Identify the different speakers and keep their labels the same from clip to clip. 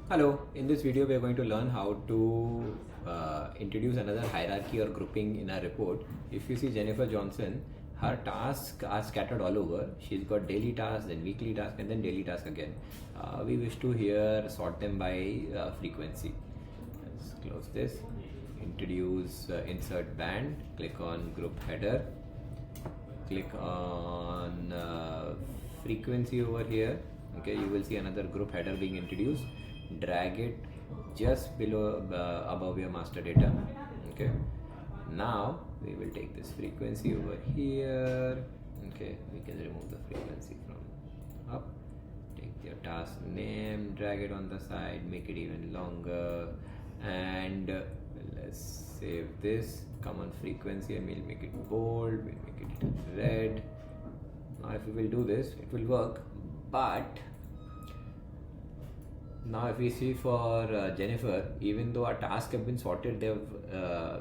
Speaker 1: Hello, in this video we are going to learn how to introduce another hierarchy or grouping in our report. If you see Jennifer Johnson, her tasks are scattered all over. She's got daily tasks, then weekly tasks, and then daily tasks again. We wish to here sort them by frequency. Let's close this. Introduce insert band, click on group header, click on frequency over here. Okay, you will see another group header being introduced. Drag it just below above your master data. Okay, now we will take this frequency over here. Okay, we can remove the frequency from up, take your task name, drag it on the side, make it even longer, and let's save this. Come on frequency and we'll make it bold, we'll make it red. Now if we will do this, it will work, but now if we see for Jennifer, even though our tasks have been sorted,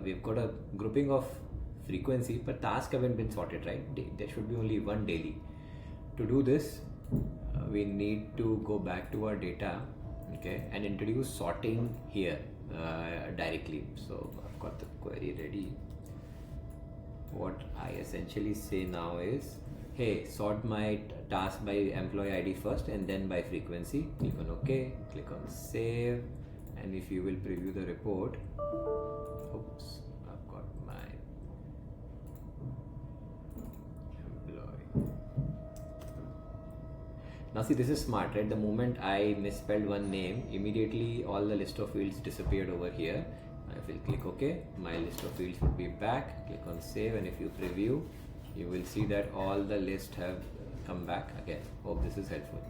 Speaker 1: we've got a grouping of frequency, but tasks haven't been sorted, right? There should be only one daily. To do this, we need to go back to our data, okay, and introduce sorting here directly. So I've got the query ready. What I essentially say now is, hey, sort my task by employee ID first and then by frequency. Click on OK, click on save, and if you will preview the report, oops, I've got my employee. Now see, this is smart, right? The moment I misspelled one name, immediately all the list of fields disappeared over here. If you click OK, my list of fields would be back. Click on save, and if you preview, you will see that all the lists have come back again. Hope this is helpful.